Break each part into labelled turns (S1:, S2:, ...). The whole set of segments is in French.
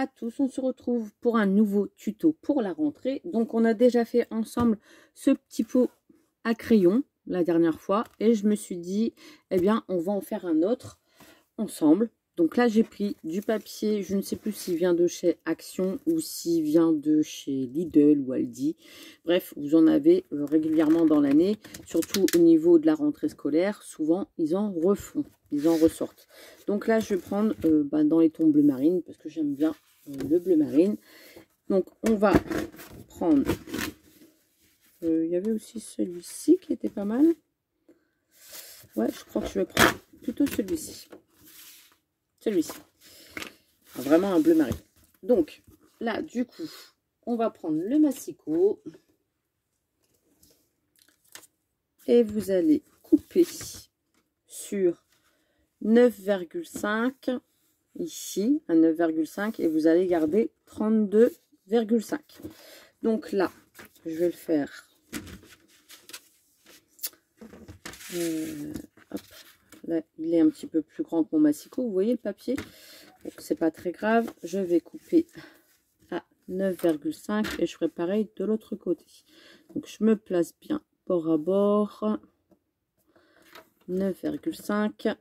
S1: à tous, on se retrouve pour un nouveau tuto pour la rentrée. Donc on a déjà fait ensemble ce petit pot à crayon la dernière fois et je me suis dit, eh bien on va en faire un autre ensemble. Donc là j'ai pris du papier, je ne sais plus s'il vient de chez Action ou s'il vient de chez Lidl ou Aldi. Bref, vous en avez régulièrement dans l'année, surtout au niveau de la rentrée scolaire, souvent ils en refont, ils en ressortent. Donc là je vais prendre dans les tons bleu marine parce que j'aime bien le bleu marine. Donc on va prendre, il y avait aussi celui-ci qui était pas mal. Ouais, je crois que je vais prendre plutôt celui-ci. Celui-ci. Vraiment un bleu marine. Donc, là, du coup, on va prendre le massicot. Et vous allez couper sur 9,5. Ici, à 9,5. Et vous allez garder 32,5. Donc là, je vais le faire. Hop. Là, il est un petit peu plus grand que mon massicot. Vous voyez le papier? Donc, c'est pas très grave. Je vais couper à 9,5 et je ferai pareil de l'autre côté. Donc, je me place bien bord à bord. 9,5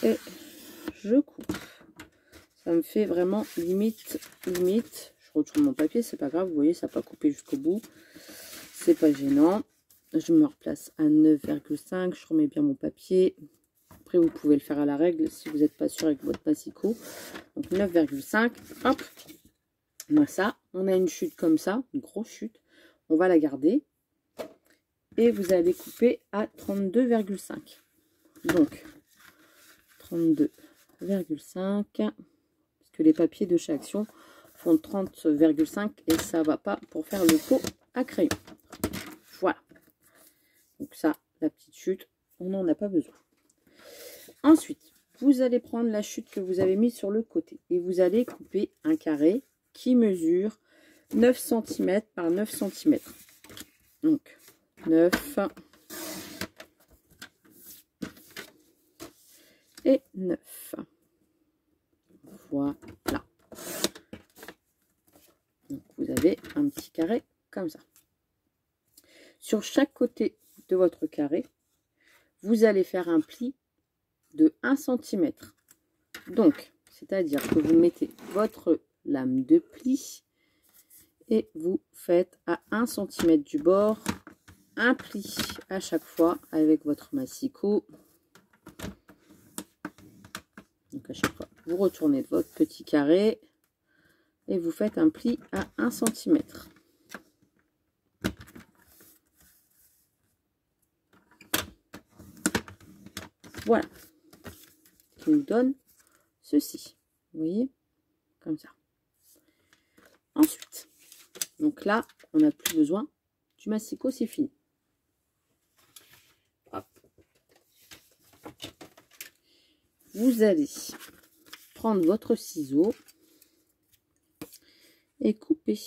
S1: et je coupe. Ça me fait vraiment limite. Je retourne mon papier, c'est pas grave. Vous voyez, ça n'a pas coupé jusqu'au bout. C'est pas gênant. Je me replace à 9,5. Je remets bien mon papier. Après, vous pouvez le faire à la règle si vous n'êtes pas sûr avec votre massicot. Donc 9,5. Hop. Moi, ça, on a une chute comme ça, une grosse chute. On va la garder. Et vous allez couper à 32,5. Donc 32,5. Parce que les papiers de chez Action font 30,5 et ça va pas pour faire le pot à crayon. Voilà. Donc ça, la petite chute, on n'en a pas besoin. Ensuite, vous allez prendre la chute que vous avez mise sur le côté et vous allez couper un carré qui mesure 9 cm par 9 cm. Donc, 9 et 9. Voilà. Donc, vous avez un petit carré comme ça. Sur chaque côté de votre carré, vous allez faire un pli de 1 cm. Donc, c'est-à-dire que vous mettez votre lame de pli et vous faites à 1 cm du bord un pli à chaque fois avec votre massicot. Donc à chaque fois, vous retournez votre petit carré et vous faites un pli à 1 cm. Voilà. Qui nous donne ceci. Vous voyez? Comme ça. Ensuite, donc là, on n'a plus besoin du massicot, c'est fini. Hop. Vous allez prendre votre ciseau et couper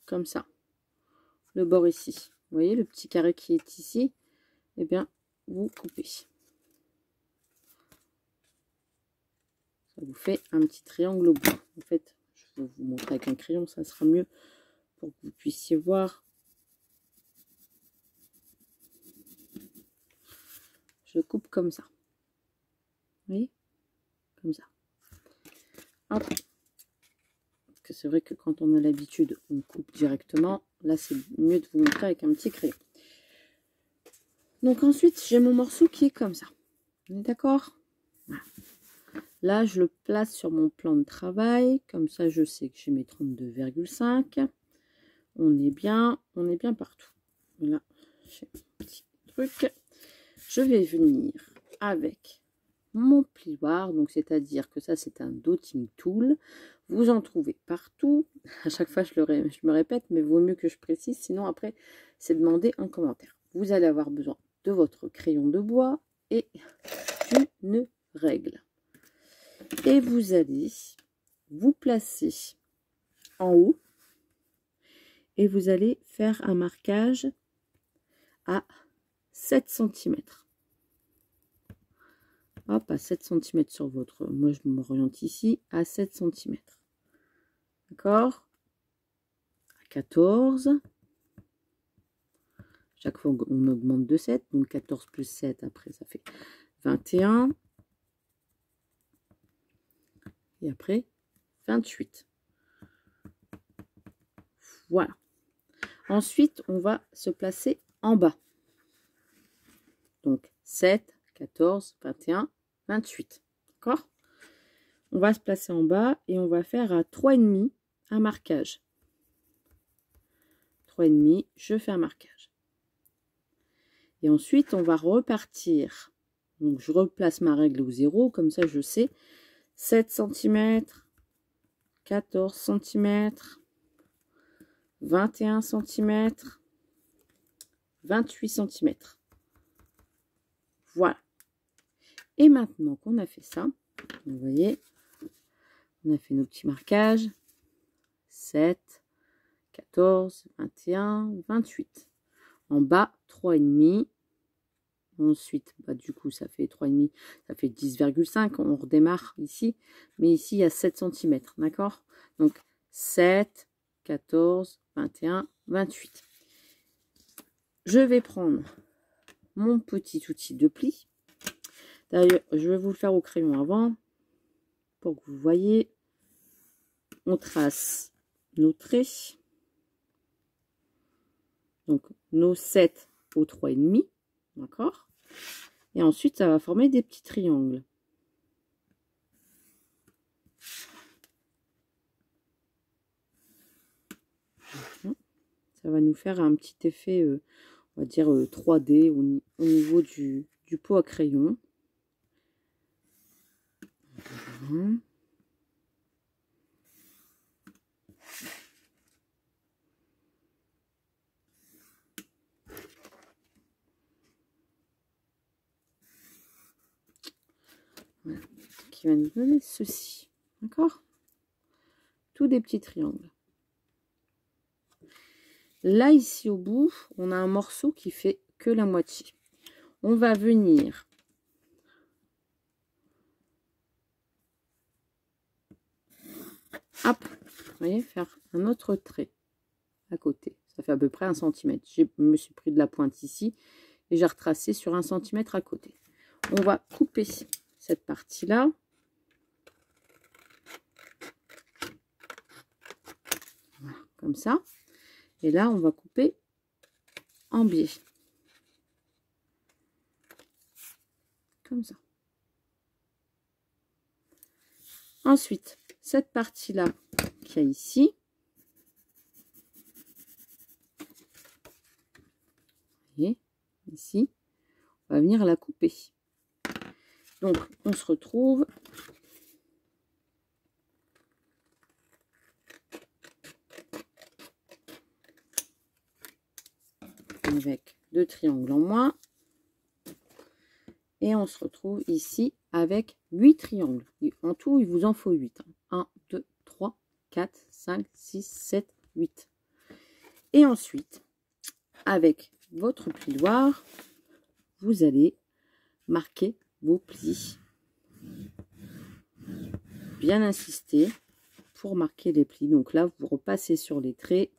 S1: comme ça le bord ici. Vous voyez le petit carré qui est ici? Eh bien, vous coupez. Ça vous fait un petit triangle au bout. En fait, je vais vous montrer avec un crayon, ça sera mieux pour que vous puissiez voir. Je coupe comme ça. Vous voyez? Comme ça. Hop. Parce que c'est vrai que quand on a l'habitude, on coupe directement. Là, c'est mieux de vous montrer avec un petit crayon. Donc ensuite, j'ai mon morceau qui est comme ça. On est d'accord? Voilà. Là, je le place sur mon plan de travail. Comme ça, je sais que j'ai mes 32,5. On est bien partout. Voilà, j'ai un petit truc. Je vais venir avec mon plioir. Donc, c'est-à-dire que ça, c'est un dotting tool. Vous en trouvez partout. À chaque fois, je me répète, mais vaut mieux que je précise. Sinon, après, c'est demandé en commentaire. Vous allez avoir besoin de votre crayon de bois et d'une règle. Et vous allez vous placer en haut et vous allez faire un marquage à 7 cm. hop, à 7 cm sur votre... Moi, je m'oriente ici, à 7 cm. D'accord? À 14. Chaque fois, on augmente de 7. Donc, 14 plus 7, après, ça fait 21. Et après, 28. Voilà. Ensuite, on va se placer en bas. Donc, 7, 14, 21, 28. D'accord? On va se placer en bas et on va faire à 3,5 un marquage. 3,5, je fais un marquage. Et ensuite, on va repartir. Donc, je replace ma règle au 0, comme ça, je sais. 7 cm, 14 cm, 21 cm, 28 cm. Voilà. Et maintenant qu'on a fait ça, vous voyez, on a fait nos petits marquages. 7, 14, 21, 28. En bas, 3,5. Ensuite, bah, du coup, ça fait 3,5, ça fait 10,5. On redémarre ici. Mais ici, il y a 7 cm. D'accord? Donc, 7, 14, 21, 28. Je vais prendre mon petit outil de pli. D'ailleurs, je vais vous le faire au crayon avant. Pour que vous voyez. On trace nos traits. Donc, nos 7 au 3,5. D'accord? Et ensuite, ça va former des petits triangles. Ça va nous faire un petit effet, on va dire 3D au niveau du pot à crayon. Voilà. Voilà. Qui va nous donner ceci. D'accord? Tous des petits triangles. Là, ici au bout, on a un morceau qui fait que la moitié. On va venir hop, vous voyez, faire un autre trait à côté. Ça fait à peu près 1 cm. Je me suis pris de la pointe ici et j'ai retracé sur 1 cm à côté. On va couper cette partie-là. Voilà, comme ça. Et là, on va couper en biais. Comme ça. Ensuite, cette partie-là qu'il y a ici, vous voyez, ici, on va venir la couper. Donc, on se retrouve avec 2 triangles en moins. Et on se retrouve ici avec 8 triangles. En tout, il vous en faut 8. 1, 2, 3, 4, 5, 6, 7, 8. Et ensuite, avec votre plioir, vous allez marquer vos plis. Bien insister pour marquer les plis. Donc là, vous repassez sur les traits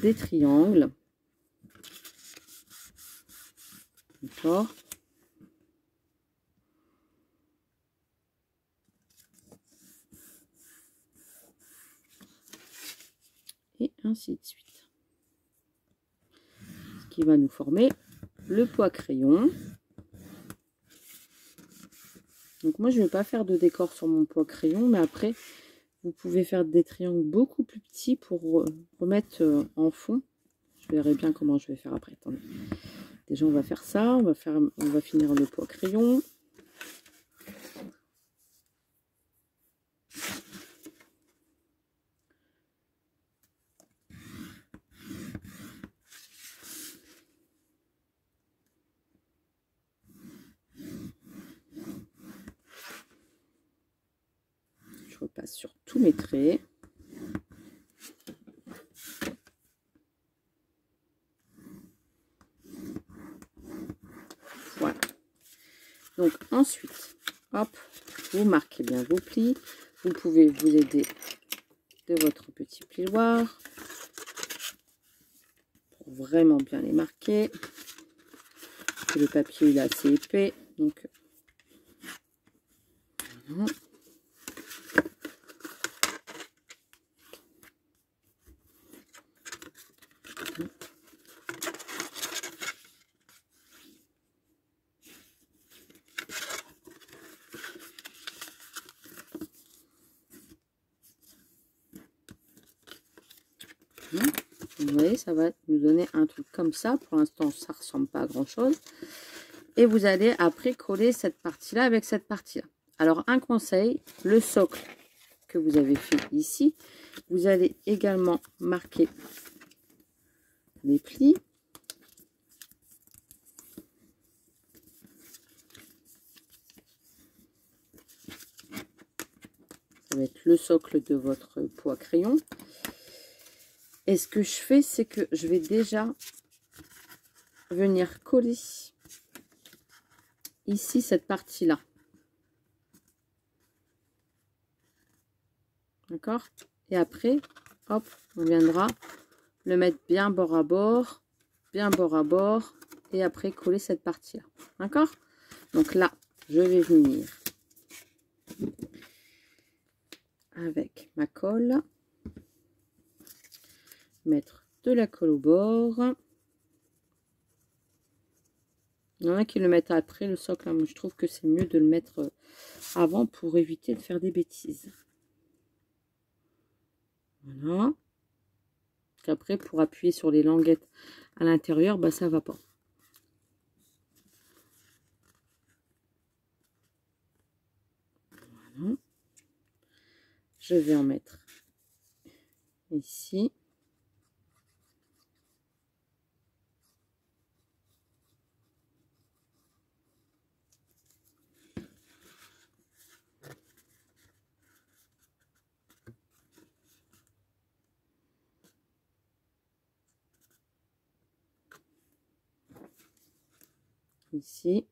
S1: des triangles. D'accord? Et ainsi de suite. Ce qui va nous former le pot à crayon. Donc moi, je ne vais pas faire de décor sur mon pot à crayon, mais après, vous pouvez faire des triangles beaucoup plus petits pour remettre en fond. Je verrai bien comment je vais faire après. Attendez. Déjà, on va faire ça. On va finir le pot à crayon. Je repasse sur tous mes traits. Voilà. Donc ensuite, hop, vous marquez bien vos plis. Vous pouvez vous aider de votre petit plioir pour vraiment bien les marquer. Le papier il est assez épais, donc voilà. Vous voyez, ça va nous donner un truc comme ça. Pour l'instant, ça ressemble pas à grand chose. Et vous allez après coller cette partie-là avec cette partie-là. Alors, un conseil, le socle que vous avez fait ici, vous allez également marquer les plis. Ça va être le socle de votre pot à crayon. Et ce que je fais, c'est que je vais déjà venir coller ici cette partie-là. D'accord? Et après, hop, on viendra le mettre bien bord à bord, bien bord à bord, et après coller cette partie-là. D'accord? Donc là, je vais venir avec ma colle, mettre de la colle au bord. Il y en a qui le mettent après le socle. Moi, je trouve que c'est mieux de le mettre avant pour éviter de faire des bêtises. Voilà. Après, pour appuyer sur les languettes à l'intérieur, bah ça va pas. Voilà. Je vais en mettre ici. Ici.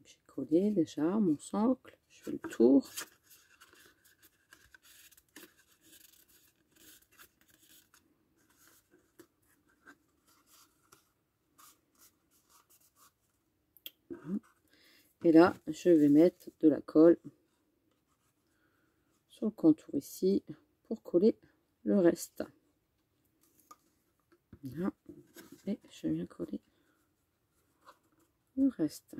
S1: J'ai collé déjà mon socle. Je fais le tour. Et là, je vais mettre de la colle sur le contour ici pour coller le reste. Voilà. Et je viens coller le reste.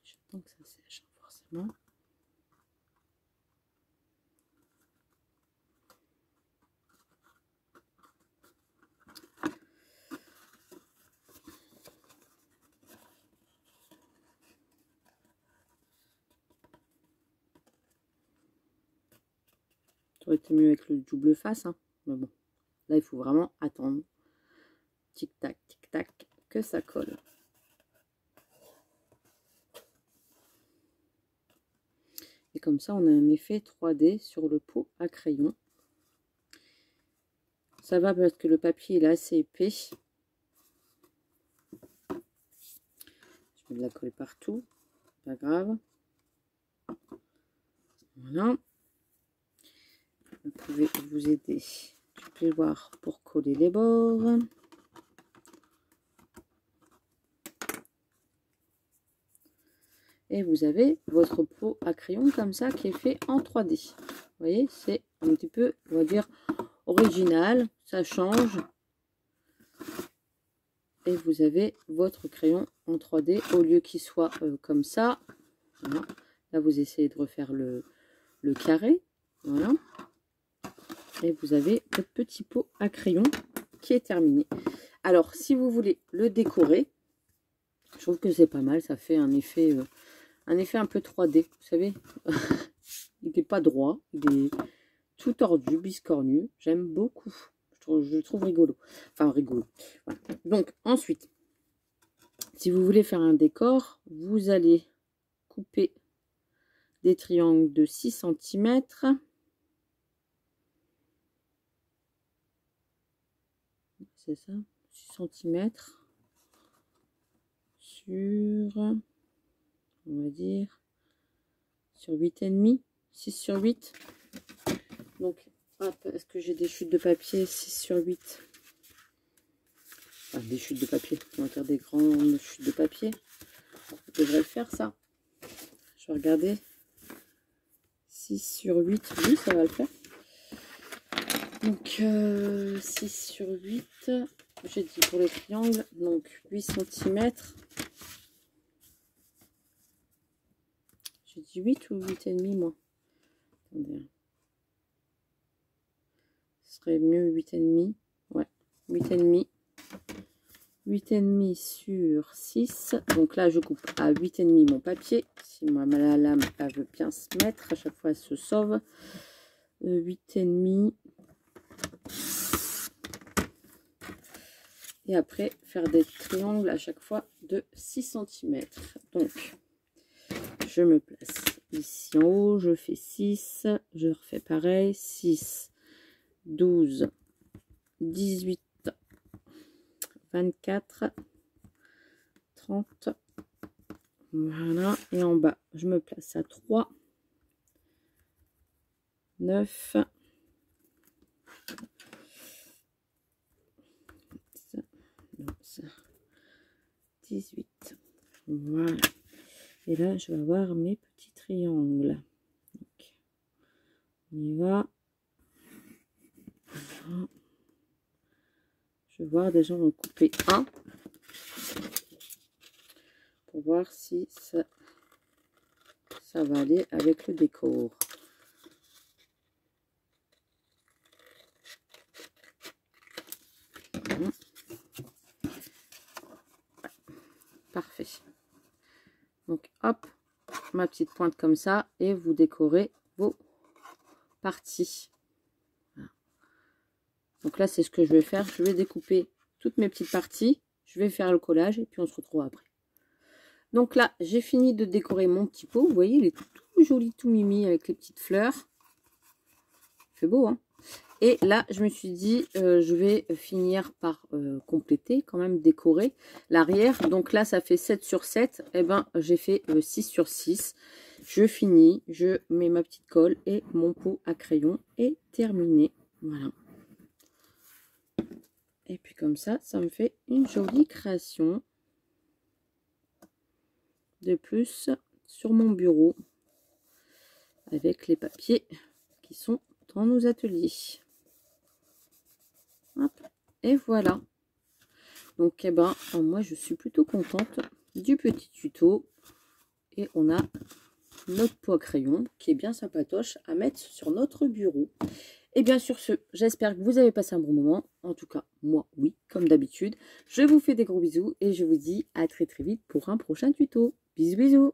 S1: J'attends que ça sèche forcément. Ça aurait été mieux avec le double face, hein. Mais bon, là il faut vraiment attendre. Tic-tac, tic-tac, que ça colle. Et comme ça, on a un effet 3D sur le pot à crayon. Ça va parce que le papier il est assez épais. Je mets de la colle partout, pas grave. Voilà. Vous pouvez vous aider du plioir pour coller les bords. Et vous avez votre pot à crayon comme ça qui est fait en 3D. Vous voyez, c'est un petit peu, on va dire, original. Ça change. Et vous avez votre crayon en 3D au lieu qu'il soit comme ça. Voilà. Là, vous essayez de refaire le carré. Voilà. Et vous avez votre petit pot à crayon qui est terminé. Alors, si vous voulez le décorer, je trouve que c'est pas mal. Ça fait un effet un peu 3D, vous savez. Il n'est pas droit, il est tout tordu, biscornu. J'aime beaucoup. Je le trouve rigolo. Enfin, rigolo. Voilà. Donc, ensuite, si vous voulez faire un décor, vous allez couper des triangles de 6 cm. C'est ça, 6 cm sur, on va dire, sur 8,5, 6 sur 8. Donc, hop, est-ce que j'ai des chutes de papier 6 sur 8? Enfin, des chutes de papier, on va faire des grandes chutes de papier. Je devrais le faire, ça. Je vais regarder. 6 sur 8, oui, ça va le faire. Donc, 6 sur 8, j'ai dit pour les triangles, donc 8 cm. J'ai dit 8 ou 8,5, moi. Attendez. Ce serait mieux 8,5. Ouais, 8,5. 8,5 sur 6. Donc là, je coupe à 8,5 mon papier. Si moi, la lame, elle veut bien se mettre. À chaque fois, elle se sauve. 8,5. Et après, faire des triangles à chaque fois de 6 cm. Donc, je me place ici en haut. Je fais 6. Je refais pareil. 6, 12, 18, 24, 30. Voilà. Et en bas, je me place à 3, 9, 18. Voilà. Et là, je vais avoir mes petits triangles. Donc, on y va. Voilà. Je vais voir déjà en couper un pour voir si ça va aller avec le décor. Voilà. Parfait. Donc hop, ma petite pointe comme ça et vous décorez vos parties. Voilà. Donc là, c'est ce que je vais faire. Je vais découper toutes mes petites parties. Je vais faire le collage et puis on se retrouve après. Donc là, j'ai fini de décorer mon petit pot. Vous voyez, il est tout joli, tout mimi avec les petites fleurs. Il fait beau, hein? Et là, je me suis dit, je vais finir par compléter, quand même décorer l'arrière. Donc là, ça fait 7 sur 7. Et ben, j'ai fait 6 sur 6. Je finis, je mets ma petite colle et mon pot à crayon est terminé. Voilà. Et puis comme ça, ça me fait une jolie création de plus sur mon bureau avec les papiers qui sont dans nos ateliers. Hop, et voilà. Donc, eh ben, moi, je suis plutôt contente du petit tuto. Et on a notre pot à crayon qui est bien sympatoche à mettre sur notre bureau. Et bien sur ce, j'espère que vous avez passé un bon moment. En tout cas, moi, oui, comme d'habitude. Je vous fais des gros bisous et je vous dis à très très vite pour un prochain tuto. Bisous, bisous!